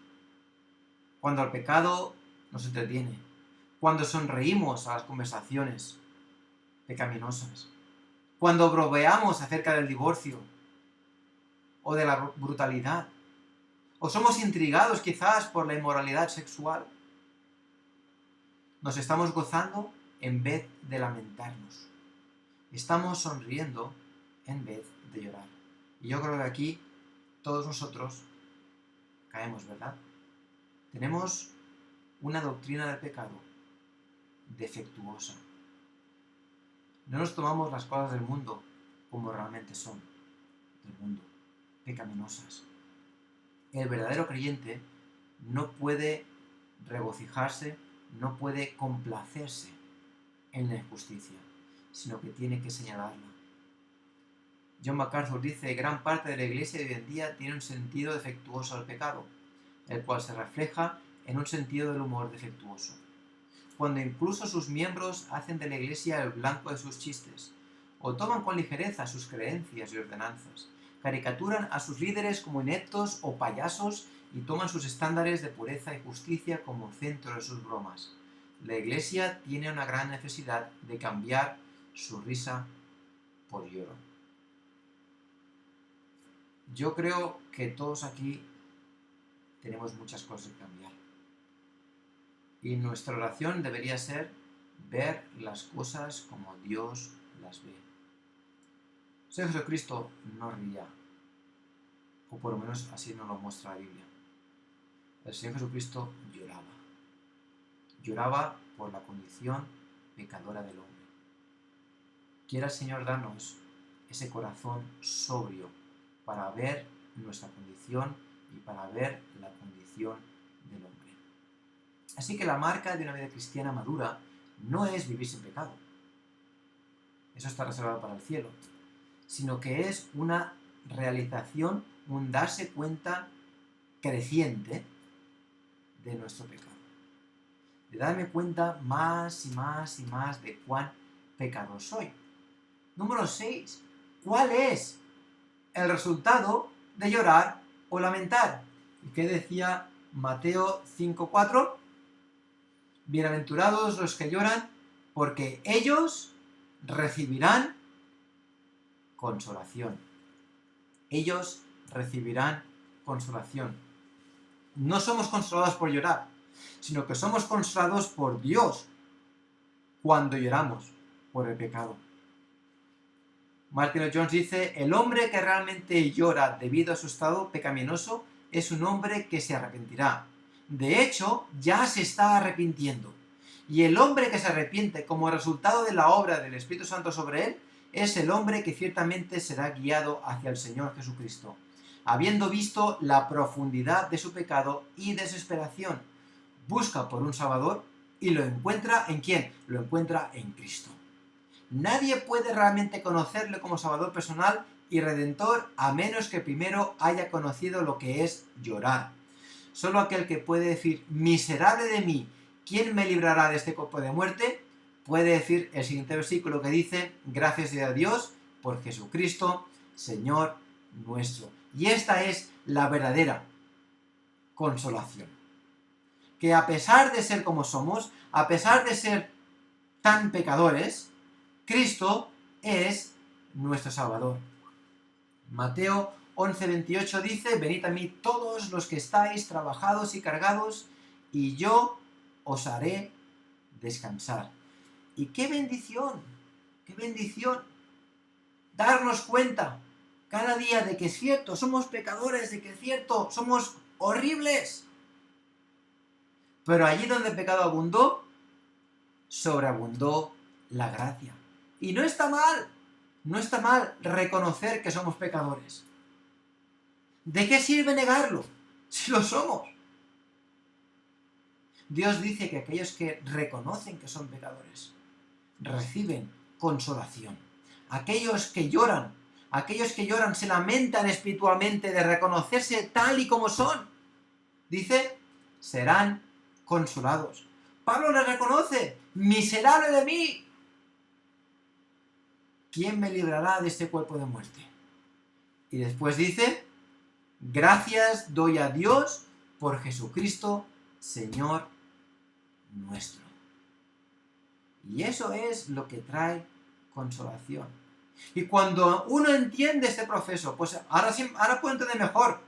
Cuando el pecado nos entretiene, cuando sonreímos a las conversaciones pecaminosas, cuando bromeamos acerca del divorcio o de la brutalidad, o somos intrigados quizás por la inmoralidad sexual, nos estamos gozando en vez de lamentarnos. Estamos sonriendo en vez de llorar. Y yo creo que aquí todos nosotros caemos, ¿verdad? Tenemos una doctrina del pecado defectuosa. No nos tomamos las cosas del mundo como realmente son, del mundo, pecaminosas. El verdadero creyente no puede regocijarse, no puede complacerse en la injusticia, sino que tiene que señalarla. John MacArthur dice: gran parte de la iglesia de hoy en día tiene un sentido defectuoso al pecado, el cual se refleja en un sentido del humor defectuoso, cuando incluso sus miembros hacen de la iglesia el blanco de sus chistes, o toman con ligereza sus creencias y ordenanzas, caricaturan a sus líderes como ineptos o payasos y toman sus estándares de pureza y justicia como centro de sus bromas. La iglesia tiene una gran necesidad de cambiar su risa por lloro. Yo creo que todos aquí tenemos muchas cosas que cambiar. Y nuestra oración debería ser ver las cosas como Dios las ve. Señor Jesucristo no ría, o por lo menos así nos lo muestra la Biblia. El Señor Jesucristo lloraba. Lloraba por la condición pecadora del hombre. Quiera el Señor darnos ese corazón sobrio para ver nuestra condición y para ver la condición del hombre. Así que la marca de una vida cristiana madura no es vivir sin pecado. Eso está reservado para el cielo. Sino que es una realización, un darse cuenta creciente de nuestro pecado. De darme cuenta más y más y más de cuán pecador soy. Número 6. ¿Cuál es el resultado de llorar o lamentar? ¿Y qué decía Mateo 5:4? Bienaventurados los que lloran, porque ellos recibirán consolación. Ellos recibirán consolación. No somos consolados por llorar, sino que somos consolados por Dios cuando lloramos por el pecado. Martin Lloyd-Jones dice: el hombre que realmente llora debido a su estado pecaminoso es un hombre que se arrepentirá. De hecho, ya se está arrepintiendo. Y el hombre que se arrepiente como resultado de la obra del Espíritu Santo sobre él es el hombre que ciertamente será guiado hacia el Señor Jesucristo, habiendo visto la profundidad de su pecado y desesperación. Busca por un Salvador y lo encuentra ¿en quién? Lo encuentra en Cristo. Nadie puede realmente conocerle como Salvador personal y Redentor a menos que primero haya conocido lo que es llorar. Solo aquel que puede decir: miserable de mí, ¿quién me librará de este cuerpo de muerte?, puede decir el siguiente versículo que dice: gracias sea a Dios por Jesucristo, Señor nuestro. Y esta es la verdadera consolación. Que a pesar de ser como somos, a pesar de ser tan pecadores, Cristo es nuestro Salvador. Mateo 11:28 dice: venid a mí todos los que estáis trabajados y cargados, y yo os haré descansar. Y qué bendición darnos cuenta cada día de que es cierto, somos pecadores, de que es cierto, somos horribles. Pero allí donde el pecado abundó, sobreabundó la gracia. Y no está mal reconocer que somos pecadores. ¿De qué sirve negarlo si lo somos? Dios dice que aquellos que reconocen que son pecadores reciben consolación. Aquellos que lloran, aquellos que lloran se lamentan espiritualmente de reconocerse tal y como son. Dice, serán consolados. Pablo les reconoce, miserable de mí. ¿Quién me librará de este cuerpo de muerte? Y después dice, gracias doy a Dios por Jesucristo, Señor nuestro. Y eso es lo que trae consolación. Y cuando uno entiende este proceso, pues ahora puedo entender mejor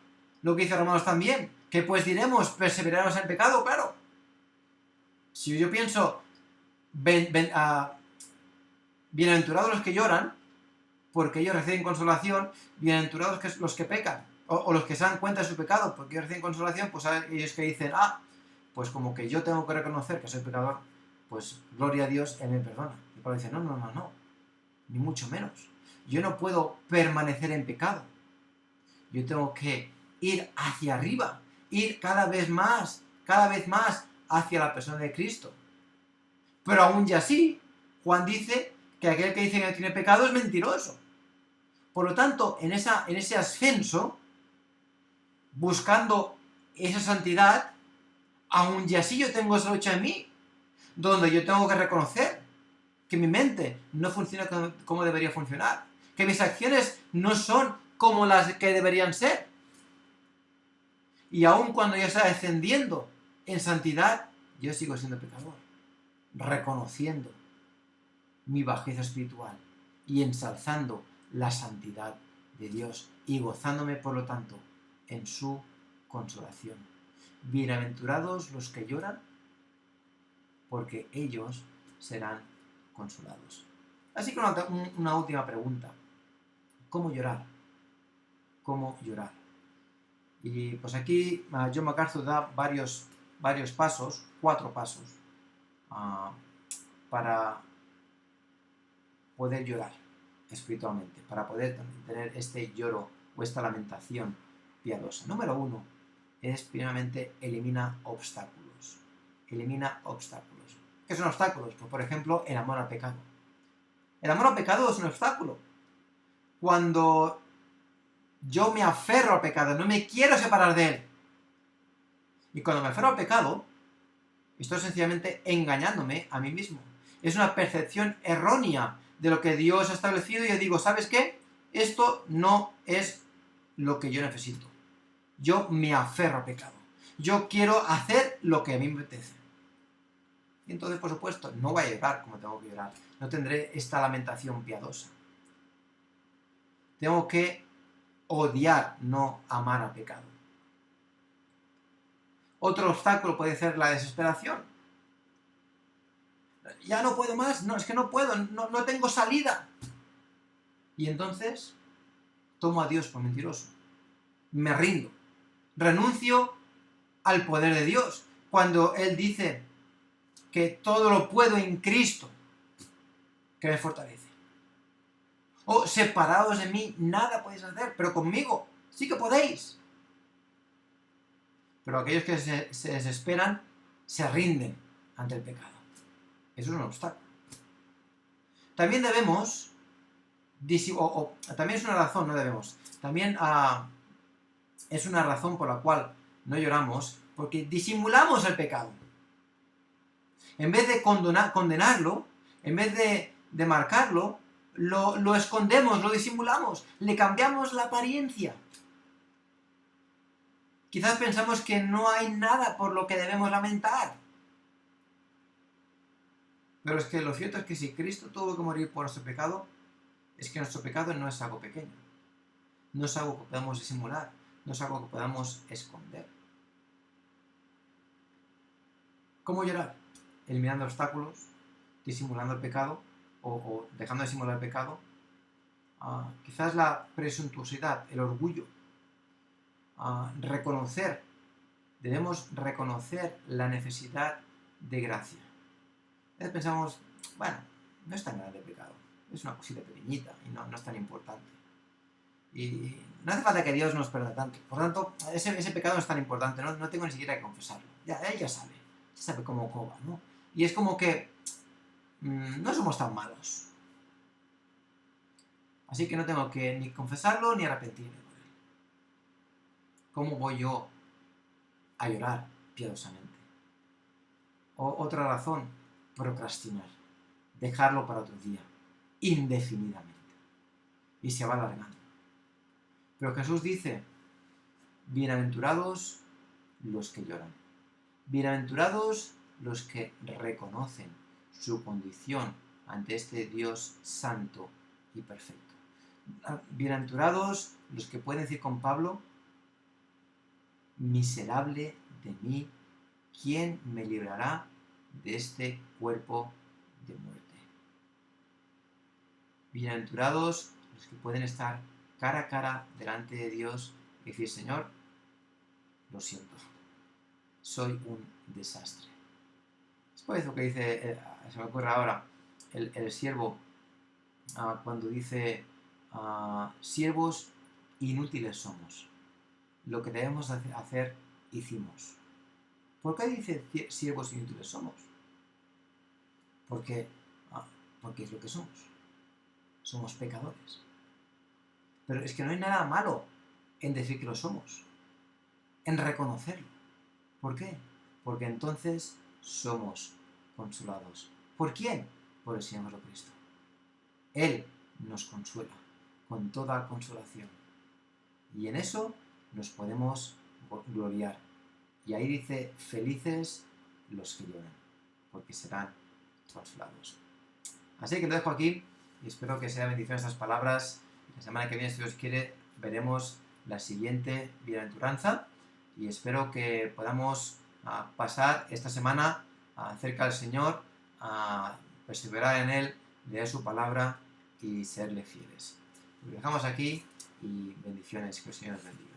lo que dice Romanos también, que pues diremos, perseverarnos en pecado, claro. Si yo pienso, bienaventurados los que lloran, porque ellos reciben consolación, bienaventurados los que pecan, o los que se dan cuenta de su pecado, porque ellos reciben consolación, pues ellos que dicen, pues como que yo tengo que reconocer que soy pecador, pues gloria a Dios, Él me perdona. Y Pablo dice, no, ni mucho menos. Yo no puedo permanecer en pecado. Yo tengo que ir hacia arriba, ir cada vez más hacia la persona de Cristo. Pero aún y así, Juan dice que aquel que dice que no tiene pecado es mentiroso. Por lo tanto, en ese ascenso, buscando esa santidad, aún y así yo tengo esa lucha en mí, donde yo tengo que reconocer que mi mente no funciona como debería funcionar, que mis acciones no son como las que deberían ser. Y aun cuando yo estoy ascendiendo en santidad, yo sigo siendo pecador, reconociendo mi bajeza espiritual y ensalzando la santidad de Dios y gozándome, por lo tanto, en su consolación. Bienaventurados los que lloran, porque ellos serán consolados. Así que una última pregunta. ¿Cómo llorar? ¿Cómo llorar? Y pues aquí John MacArthur da varios pasos, 4 pasos, para poder llorar espiritualmente, para poder tener este lloro o esta lamentación piadosa. Número 1 es, primeramente, elimina obstáculos. Elimina obstáculos. ¿Qué son obstáculos? Pues, por ejemplo, el amor al pecado. El amor al pecado es un obstáculo. Cuando yo me aferro al pecado, no me quiero separar de él. Y cuando me aferro al pecado, estoy sencillamente engañándome a mí mismo. Es una percepción errónea de lo que Dios ha establecido y yo digo, ¿sabes qué? Esto no es lo que yo necesito. Yo me aferro al pecado. Yo quiero hacer lo que a mí me apetece. Y entonces, por supuesto, no voy a llorar como tengo que llorar. No tendré esta lamentación piadosa. Tengo que odiar, no amar al pecado. Otro obstáculo puede ser la desesperación. Ya no puedo más, no, es que no puedo, no tengo salida. Y entonces tomo a Dios por mentiroso. Me rindo. Renuncio al poder de Dios. Cuando Él dice que todo lo puedo en Cristo, que me fortalece. O separados de mí, nada podéis hacer, pero conmigo sí que podéis. Pero aquellos que se desesperan, se rinden ante el pecado. Eso es un obstáculo. También debemos, también es una razón, no debemos, también es una razón por la cual no lloramos, porque disimulamos el pecado. En vez de condenarlo, en vez de marcarlo, lo escondemos, lo disimulamos, le cambiamos la apariencia. Quizás pensamos que no hay nada por lo que debemos lamentar. Pero es que lo cierto es que si Cristo tuvo que morir por nuestro pecado, es que nuestro pecado no es algo pequeño. No es algo que podamos disimular, no es algo que podamos esconder. ¿Cómo llorar? Eliminando obstáculos, disimulando el pecado, o dejando de simular el pecado. Quizás la presuntuosidad, el orgullo. Debemos reconocer la necesidad de gracia. A veces pensamos, bueno, no es tan grande el pecado, es una cosita pequeñita y no es tan importante. Y no hace falta que Dios nos perdone tanto. Por tanto, ese pecado no es tan importante, no tengo ni siquiera que confesarlo. Él ya sabe cómo coba, ¿no? Y es como que no somos tan malos. Así que no tengo que ni confesarlo ni arrepentirme por él. ¿Cómo voy yo a llorar piadosamente? Otra razón, procrastinar, dejarlo para otro día, indefinidamente. Y se va alargando. Pero Jesús dice, bienaventurados los que lloran, bienaventurados los que reconocen su condición ante este Dios santo y perfecto. Bienaventurados los que pueden decir con Pablo, miserable de mí, ¿quién me librará de este cuerpo de muerte? Bienaventurados los que pueden estar cara a cara delante de Dios y decir, Señor, lo siento, soy un desastre. Después lo que dice, se me ocurre ahora, el siervo, cuando dice, siervos inútiles somos, lo que debemos hacer, hicimos. ¿Por qué dice siervos inútiles somos? Porque, porque es lo que somos pecadores. Pero es que no hay nada malo en decir que lo somos, en reconocerlo. ¿Por qué? Porque entonces somos consolados. ¿Por quién? Por el Señor Jesucristo. Él nos consuela con toda consolación. Y en eso nos podemos gloriar. Y ahí dice, felices los que lloran, porque serán consolados. Así que lo dejo aquí y espero que sea bendición estas palabras. La semana que viene, si Dios quiere, veremos la siguiente bienaventuranza y espero que podamos pasar esta semana cerca del Señor, a perseverar en Él, leer su palabra y serle fieles. Lo dejamos aquí y bendiciones, que el Señor nos bendiga.